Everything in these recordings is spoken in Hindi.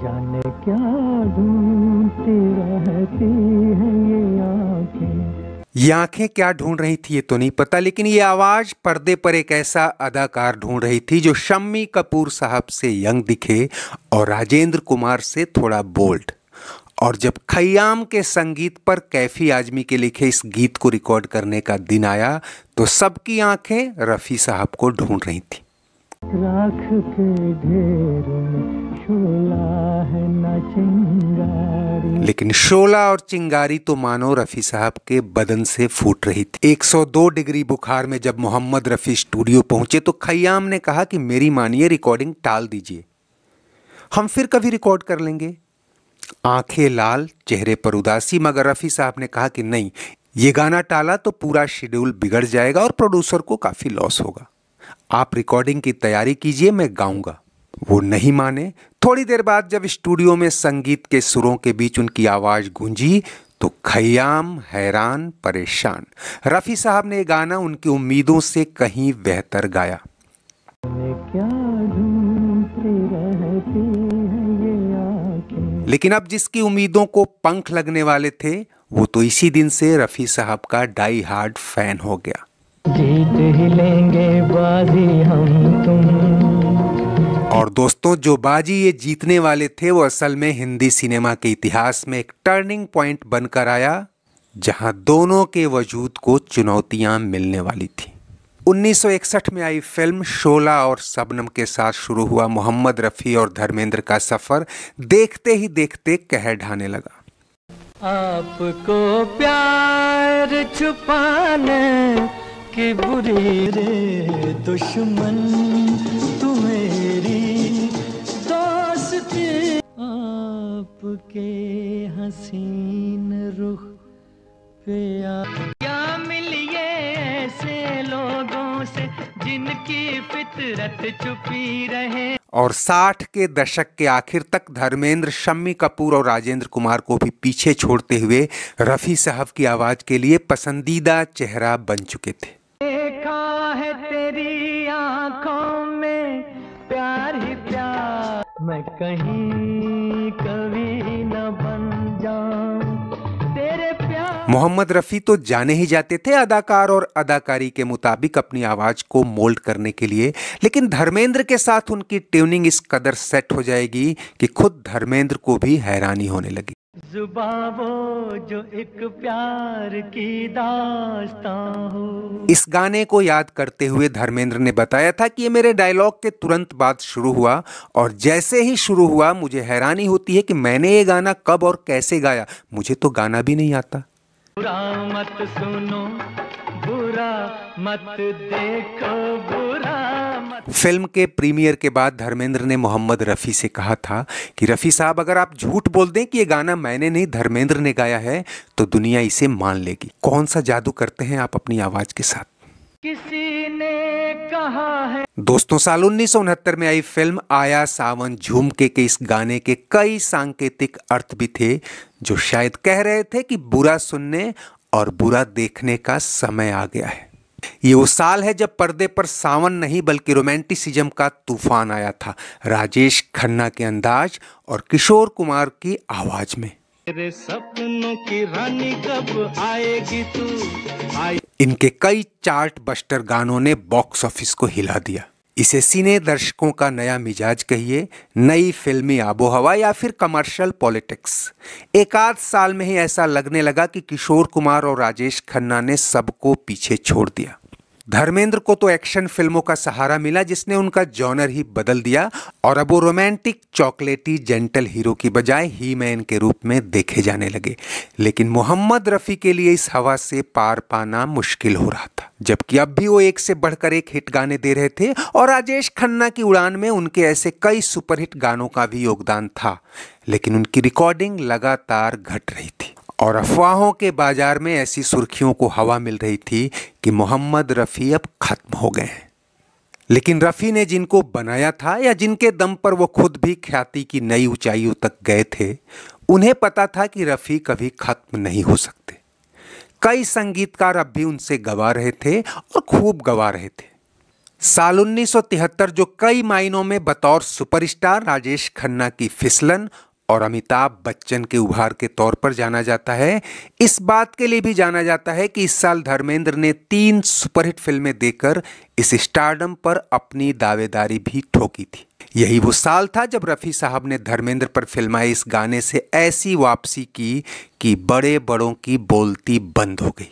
जाने क्या ढूंढती रहती हैं ये आंखें क्या ढूंढ रही थी ये तो नहीं पता, लेकिन ये आवाज पर्दे पर एक ऐसा अदाकार ढूंढ रही थी जो शम्मी कपूर साहब से यंग दिखे और राजेंद्र कुमार से थोड़ा बोल्ड। और जब खयाम के संगीत पर कैफी आजमी के लिखे इस गीत को रिकॉर्ड करने का दिन आया तो सबकी आंखें रफी साहब को ढूंढ रही थी। राख के ढेर में शोला है ना चिंगारी, लेकिन शोला और चिंगारी तो मानो रफी साहब के बदन से फूट रही थी। 102 डिग्री बुखार में जब मोहम्मद रफी स्टूडियो पहुंचे तो खयाम ने कहा कि मेरी मानिए रिकॉर्डिंग टाल दीजिए, हम फिर कभी रिकॉर्ड कर लेंगे। आंखें लाल, चेहरे पर उदासी, मगर रफी साहब ने कहा कि नहीं, ये गाना टाला तो पूरा शेड्यूल बिगड़ जाएगा और प्रोड्यूसर को काफी लॉस होगा। आप रिकॉर्डिंग की तैयारी कीजिए, मैं गाऊंगा। वो नहीं माने। थोड़ी देर बाद जब स्टूडियो में संगीत के सुरों के बीच उनकी आवाज गूंजी तो खयाम हैरान परेशान। रफी साहब ने गाना उनकी उम्मीदों से कहीं बेहतर गाया। क्या ढूंढती रहती हैं ये आंखें। लेकिन अब जिसकी उम्मीदों को पंख लगने वाले थे वो तो इसी दिन से रफी साहब का डाई हार्ड फैन हो गया। जीत ही लेंगे बाजी हम तुम। और दोस्तों, जो बाजी ये जीतने वाले थे वो असल में हिंदी सिनेमा के इतिहास में एक टर्निंग पॉइंट बनकर आया, जहां दोनों के वजूद को चुनौतियां मिलने वाली थी। 1961 में आई फिल्म शोला और शबनम के साथ शुरू हुआ मोहम्मद रफी और धर्मेंद्र का सफर देखते ही देखते कहर ढाने लगा। आपको प्यार छुपाने की बुरी रे दुश्मन तू मेरी दोस्ती, आपके हसीन रुख पे क्या मिलिए ऐसे लोगों से जिनकी फितरत छुपी रहे। और 60 के दशक के आखिर तक धर्मेंद्र शम्मी कपूर और राजेंद्र कुमार को भी पीछे छोड़ते हुए रफी साहब की आवाज के लिए पसंदीदा चेहरा बन चुके थे। देखा है तेरी आंखों में प्यार ही प्यार, मैं कहीं कभी न बन जाऊं तेरे प्यार। मोहम्मद रफी तो जाने ही जाते थे अदाकार और अदाकारी के मुताबिक अपनी आवाज को मोल्ड करने के लिए, लेकिन धर्मेंद्र के साथ उनकी ट्यूनिंग इस कदर सेट हो जाएगी कि खुद धर्मेंद्र को भी हैरानी होने लगी। जुबां वो जो एक प्यार की दास्तां हो। इस गाने को याद करते हुए धर्मेंद्र ने बताया था कि ये मेरे डायलॉग के तुरंत बाद शुरू हुआ और जैसे ही शुरू हुआ मुझे हैरानी होती है कि मैंने ये गाना कब और कैसे गाया, मुझे तो गाना भी नहीं आता। बुरा मत सुनो, बुरा मत देखो, बुरा मत। फिल्म के प्रीमियर के बाद धर्मेंद्र ने मोहम्मद रफी से कहा था कि रफी साहब, अगर आप झूठ बोल दें कि ये गाना मैंने नहीं धर्मेंद्र ने गाया है तो दुनिया इसे मान लेगी। कौन सा जादू करते हैं आप अपनी आवाज के साथ। किसी ने कहा है। दोस्तों, साल 1969 में आई फिल्म आया सावन झूमके के इस गाने के कई सांकेतिक अर्थ भी थे जो शायद कह रहे थे कि बुरा सुनने और बुरा देखने का समय आ गया है। ये वो साल है जब पर्दे पर सावन नहीं बल्कि रोमांटिसिज्म का तूफान आया था, राजेश खन्ना के अंदाज और किशोर कुमार की आवाज में। तेरे सपनों की रानी कब आएगी तू। इनके कई चार्ट बस्टर गानों ने बॉक्स ऑफिस को हिला दिया। इसे सिने दर्शकों का नया मिजाज कहिए, नई फिल्मी आबोहवा या फिर कमर्शियल पॉलिटिक्स। एक आध साल में ही ऐसा लगने लगा कि किशोर कुमार और राजेश खन्ना ने सबको पीछे छोड़ दिया। धर्मेंद्र को तो एक्शन फिल्मों का सहारा मिला जिसने उनका जॉनर ही बदल दिया और अब वो रोमांटिक चॉकलेटी जेंटल हीरो की बजाय ही मैन के रूप में देखे जाने लगे। लेकिन मोहम्मद रफी के लिए इस हवा से पार पाना मुश्किल हो रहा था, जबकि अब भी वो एक से बढ़कर एक हिट गाने दे रहे थे और राजेश खन्ना की उड़ान में उनके ऐसे कई सुपरहिट गानों का भी योगदान था, लेकिन उनकी रिकॉर्डिंग लगातार घट रही थी और अफवाहों के बाजार में ऐसी सुर्खियों को हवा मिल रही थी कि मोहम्मद रफी अब खत्म हो गए हैं। लेकिन रफी ने जिनको बनाया था या जिनके दम पर वो खुद भी ख्याति की नई ऊंचाइयों तक गए थे, उन्हें पता था कि रफी कभी खत्म नहीं हो सकते। कई संगीतकार अब भी उनसे गवा रहे थे और खूब गवा रहे थे। साल 1973 जो कई मायनों में बतौर सुपरस्टार राजेश खन्ना की फिसलन और अमिताभ बच्चन के उभार के तौर पर जाना जाता है, इस बात के लिए भी जाना जाता है कि इस साल धर्मेंद्र ने 3 सुपरहिट फिल्में देकर इस स्टारडम पर अपनी दावेदारी भी ठोकी थी। यही वो साल था जब रफ़ी साहब ने धर्मेंद्र पर फिल्माए इस गाने से ऐसी वापसी की कि बड़े बड़ों की बोलती बंद हो गई।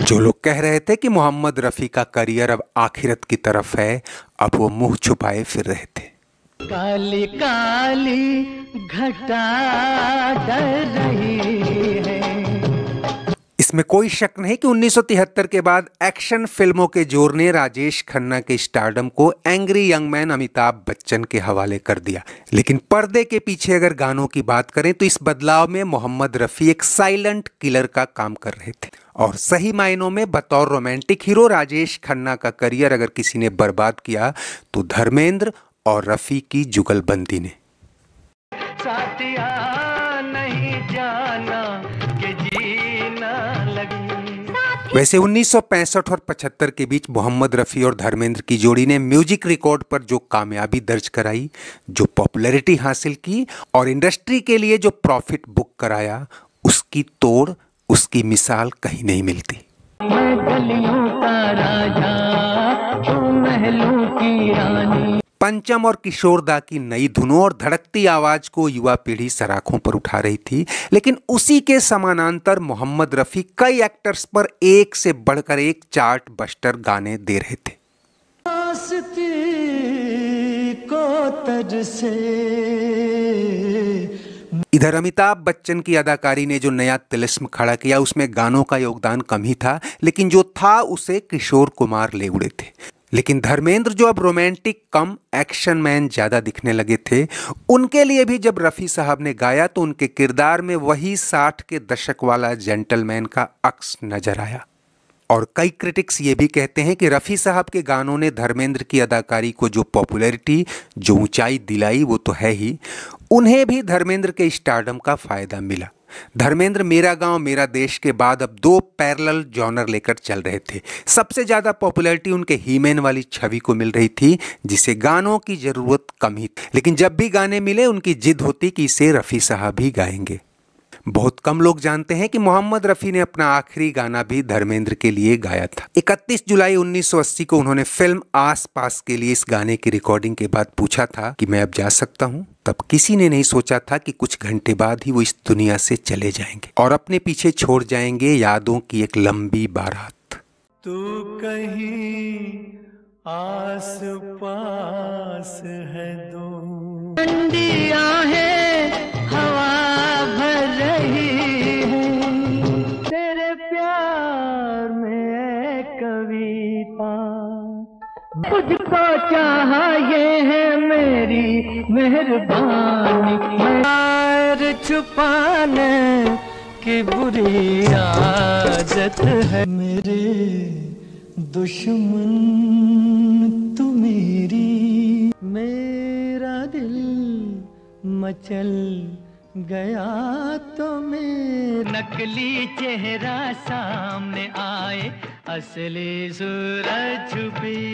जो लोग कह रहे थे कि मोहम्मद रफ़ी का करियर अब आखिरत की तरफ है, अब वो मुंह छुपाए फिर रहे थे। काली काली घटा डर रही है। इसमें कोई शक नहीं कि 1973 के बाद एक्शन फिल्मों के जोर ने राजेश खन्ना के स्टारडम को angry young man Amitabh Bachchan के हवाले कर दिया। लेकिन पर्दे के पीछे अगर गानों की बात करें तो इस बदलाव में मोहम्मद रफ़ी एक साइलेंट किलर का काम कर रहे थे और सही मायनों में बतौर रोमांटिक हीरो राजेश खन्ना का करियर अगर किसी ने बर्बाद किया तो धर्मेंद्र और रफ़ी की जुगलबंदी ने। साथिया नहीं जाना कि जीना लगी। वैसे 1965 और 75 के बीच मोहम्मद रफ़ी और धर्मेंद्र की जोड़ी ने म्यूजिक रिकॉर्ड पर जो कामयाबी दर्ज कराई, जो पॉपुलैरिटी हासिल की और इंडस्ट्री के लिए जो प्रॉफिट बुक कराया, उसकी तोड़, उसकी मिसाल कहीं नहीं मिलती। मैं गलियों का राजा, तू महलों की रानी। पंचम और किशोर दा की नई धुनों और धड़कती आवाज को युवा पीढ़ी सराखों पर उठा रही थी, लेकिन उसी के समानांतर मोहम्मद रफ़ी कई एक्टर्स पर एक से बढ़कर एक चार्ट बस्टर गाने दे रहे थे। इधर अमिताभ बच्चन की अदाकारी ने जो नया तिलिस्म खड़ा किया उसमें गानों का योगदान कम ही था, लेकिन जो था उसे किशोर कुमार ले उड़े थे। लेकिन धर्मेंद्र जो अब रोमांटिक कम एक्शन मैन ज्यादा दिखने लगे थे, उनके लिए भी जब रफ़ी साहब ने गाया तो उनके किरदार में वही 60 के दशक वाला जेंटलमैन का अक्स नजर आया। और कई क्रिटिक्स ये भी कहते हैं कि रफ़ी साहब के गानों ने धर्मेंद्र की अदाकारी को जो पॉपुलैरिटी, जो ऊंचाई दिलाई वो तो है ही, उन्हें भी धर्मेंद्र के स्टारडम का फायदा मिला। धर्मेंद्र मेरा गांव मेरा देश के बाद अब 2 पैरेलल जॉनर लेकर चल रहे थे। सबसे ज्यादा पॉपुलैरिटी उनके हीमैन वाली छवि को मिल रही थी, जिसे गानों की जरूरत कम ही थी, लेकिन जब भी गाने मिले उनकी जिद होती कि इसे रफ़ी साहब ही गाएंगे। बहुत कम लोग जानते हैं कि मोहम्मद रफ़ी ने अपना आखिरी गाना भी धर्मेंद्र के लिए गाया था। 31 जुलाई 1980 को उन्होंने फिल्म आस पास के लिए इस गाने की रिकॉर्डिंग के बाद पूछा था कि मैं अब जा सकता हूं। तब किसी ने नहीं सोचा था कि कुछ घंटे बाद ही वो इस दुनिया से चले जाएंगे और अपने पीछे छोड़ जाएंगे यादों की एक लंबी बारात। तू कहीं आस पास है दो ठंडियां है, हवा भर रही है तेरे प्यार में कविता। तुझको चाहा ये है मेरी मेहरबानी, प्यार छुपाने की बुरी आदत है मेरे दुश्मन तू मेरी। मेरा दिल मचल गया तो मैं नकली चेहरा सामने आए, असली सूरज छुपी